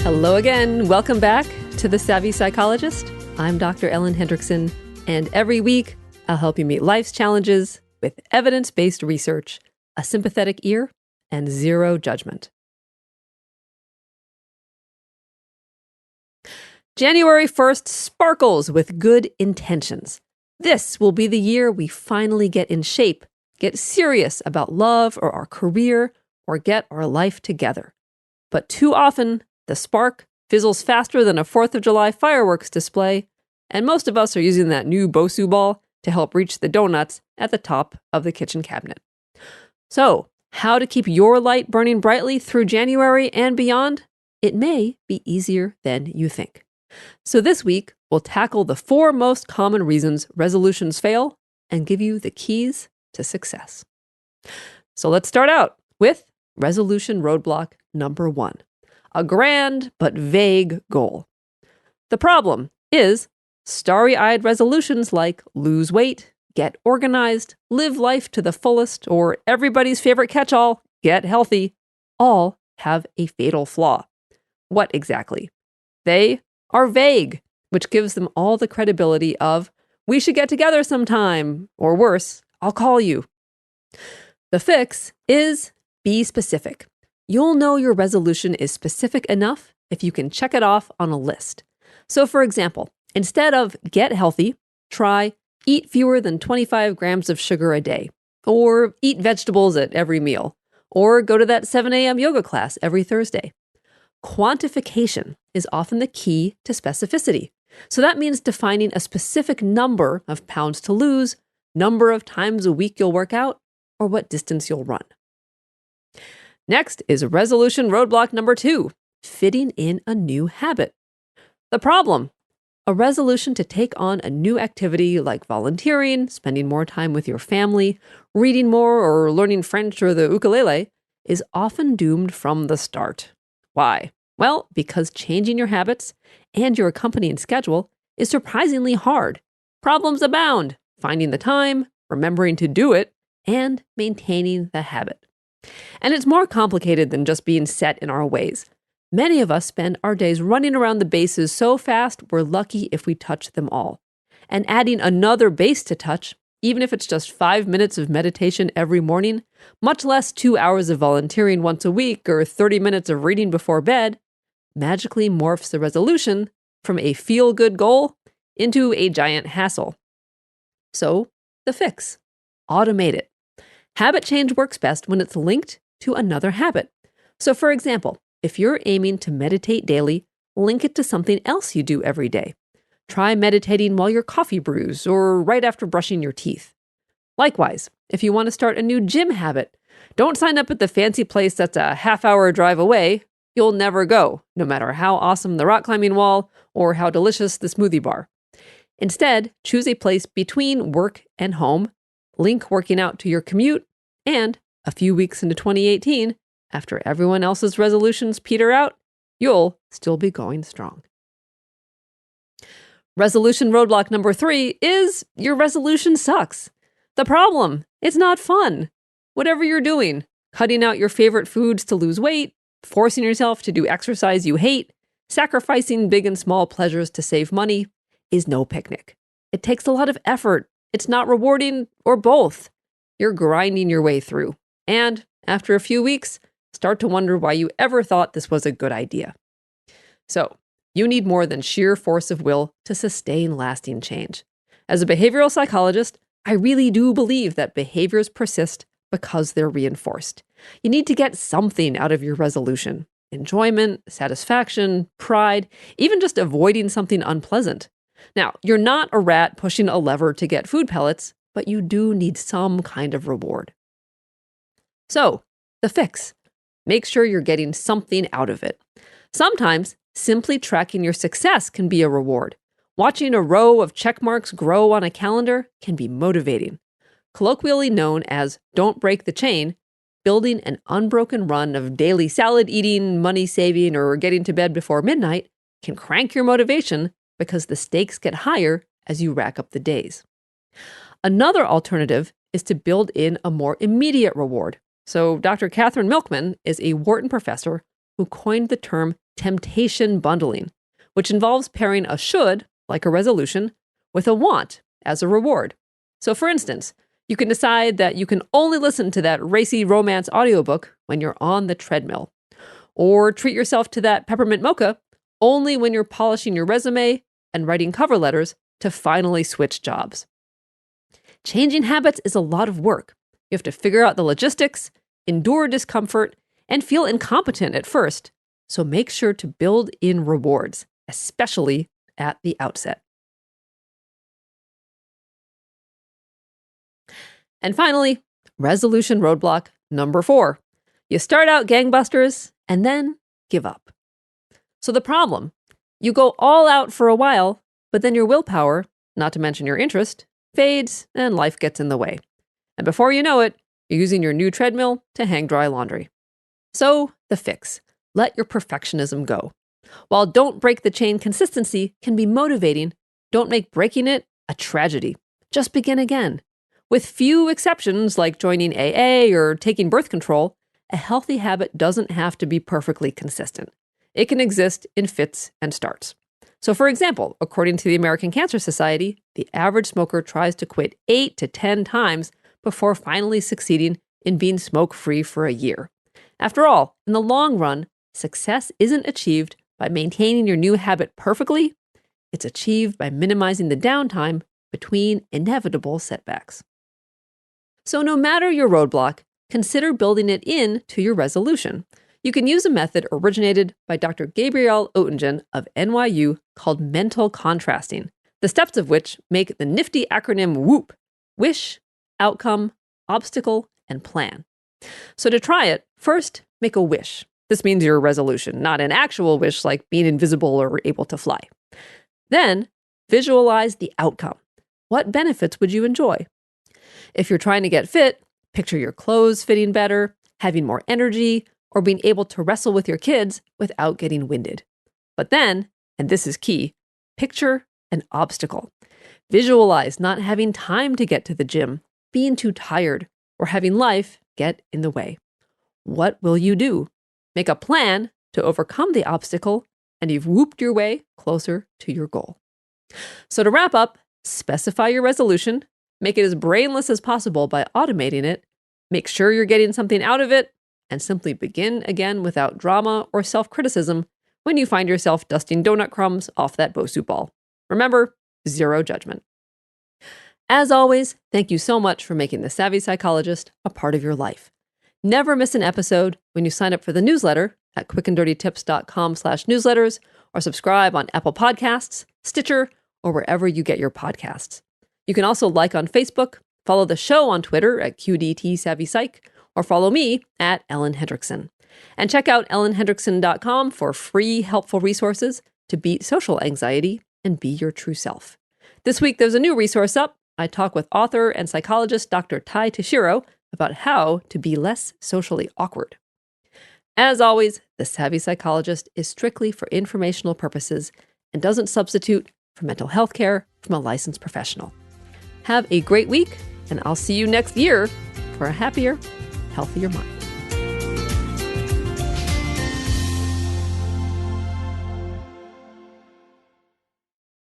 Hello again. Welcome back to The Savvy Psychologist. I'm Dr. Ellen Hendrickson, and every week I'll help you meet life's challenges with evidence-based research, a sympathetic ear, and zero judgment. January 1st sparkles with good intentions. This will be the year we finally get in shape, get serious about love or our career, or get our life together. But too often, the spark fizzles faster than a 4th of July fireworks display, and most of us are using that new Bosu ball to help reach the donuts at the top of the kitchen cabinet. So, how to keep your light burning brightly through January and beyond? It may be easier than you think. So this week, we'll tackle the 4 most common reasons resolutions fail and give you the keys to success. So let's start out with resolution roadblock number 1. A grand but vague goal. The problem is starry-eyed resolutions like lose weight, get organized, live life to the fullest, or everybody's favorite catch-all, get healthy, all have a fatal flaw. What exactly? They are vague, which gives them all the credibility of, we should get together sometime, or worse, I'll call you. The fix is be specific. You'll know your resolution is specific enough if you can check it off on a list. So for example, instead of get healthy, try eat fewer than 25 grams of sugar a day, or eat vegetables at every meal, or go to that 7 a.m. yoga class every Thursday. Quantification is often the key to specificity. So that means defining a specific number of pounds to lose, number of times a week you'll work out, or what distance you'll run. Next is resolution roadblock number 2, fitting in a new habit. The problem, a resolution to take on a new activity like volunteering, spending more time with your family, reading more, or learning French or the ukulele is often doomed from the start. Why? Well, because changing your habits and your accompanying schedule is surprisingly hard. Problems abound, finding the time, remembering to do it, and maintaining the habit. And it's more complicated than just being set in our ways. Many of us spend our days running around the bases so fast we're lucky if we touch them all. And adding another base to touch, even if it's just 5 minutes of meditation every morning, much less 2 hours of volunteering once a week or 30 minutes of reading before bed, magically morphs the resolution from a feel-good goal into a giant hassle. So, the fix. Automate it. Habit change works best when it's linked to another habit. So for example, if you're aiming to meditate daily, link it to something else you do every day. Try meditating while your coffee brews or right after brushing your teeth. Likewise, if you want to start a new gym habit, don't sign up at the fancy place that's a half-hour drive away. You'll never go, no matter how awesome the rock climbing wall or how delicious the smoothie bar. Instead, choose a place between work and home. Link working out to your commute, and a few weeks into 2018, after everyone else's resolutions peter out, you'll still be going strong. Resolution roadblock number 3 is your resolution sucks. The problem, it's not fun. Whatever you're doing, cutting out your favorite foods to lose weight, forcing yourself to do exercise you hate, sacrificing big and small pleasures to save money, is no picnic. It takes a lot of effort. It's not rewarding, or both. You're grinding your way through. And after a few weeks, start to wonder why you ever thought this was a good idea. So, you need more than sheer force of will to sustain lasting change. As a behavioral psychologist, I really do believe that behaviors persist because they're reinforced. You need to get something out of your resolution. Enjoyment, satisfaction, pride, even just avoiding something unpleasant. Now, you're not a rat pushing a lever to get food pellets, but you do need some kind of reward. So, the fix. Make sure you're getting something out of it. Sometimes, simply tracking your success can be a reward. Watching a row of check marks grow on a calendar can be motivating. Colloquially known as don't break the chain, building an unbroken run of daily salad eating, money saving, or getting to bed before midnight can crank your motivation because the stakes get higher as you rack up the days. Another alternative is to build in a more immediate reward. So Dr. Catherine Milkman is a Wharton professor who coined the term temptation bundling, which involves pairing a should, like a resolution, with a want as a reward. So for instance, you can decide that you can only listen to that racy romance audiobook when you're on the treadmill, or treat yourself to that peppermint mocha only when you're polishing your resume and writing cover letters to finally switch jobs. Changing habits is a lot of work. You have to figure out the logistics, endure discomfort, and feel incompetent at first. So make sure to build in rewards, especially at the outset. And finally, resolution roadblock number 4. You start out gangbusters and then give up. So the problem, you go all out for a while, but then your willpower, not to mention your interest, fades and life gets in the way. And before you know it, you're using your new treadmill to hang dry laundry. So the fix, let your perfectionism go. While don't break the chain consistency can be motivating, don't make breaking it a tragedy. Just begin again. With few exceptions like joining AA or taking birth control, a healthy habit doesn't have to be perfectly consistent. It can exist in fits and starts. So for example, according to the American Cancer Society, the average smoker tries to quit 8 to 10 times before finally succeeding in being smoke-free for a year. After all, in the long run, success isn't achieved by maintaining your new habit perfectly. It's achieved by minimizing the downtime between inevitable setbacks. So no matter your roadblock, consider building it into your resolution. You can use a method originated by Dr. Gabrielle Oettingen of NYU called mental contrasting, the steps of which make the nifty acronym WOOP: wish, outcome, obstacle, and plan. So to try it, first make a wish. This means your resolution, not an actual wish like being invisible or able to fly. Then visualize the outcome. What benefits would you enjoy? If you're trying to get fit, picture your clothes fitting better, having more energy, or being able to wrestle with your kids without getting winded. But then, and this is key, picture an obstacle. Visualize not having time to get to the gym, being too tired, or having life get in the way. What will you do? Make a plan to overcome the obstacle, and you've whooped your way closer to your goal. So to wrap up, specify your resolution, make it as brainless as possible by automating it, make sure you're getting something out of it, and simply begin again without drama or self-criticism when you find yourself dusting donut crumbs off that Bosu ball. Remember, zero judgment. As always, thank you so much for making The Savvy Psychologist a part of your life. Never miss an episode when you sign up for the newsletter at quickanddirtytips.com/newsletters or subscribe on Apple Podcasts, Stitcher, or wherever you get your podcasts. You can also like on Facebook, follow the show on Twitter at QDTSavvyPsych, or follow me at Ellen Hendrickson. And check out ellenhendrickson.com for free, helpful resources to beat social anxiety and be your true self. This week, there's a new resource up. I talk with author and psychologist Dr. Tai Tashiro about how to be less socially awkward. As always, The Savvy Psychologist is strictly for informational purposes and doesn't substitute for mental health care from a licensed professional. Have a great week, and I'll see you next year for a happier, healthier mind.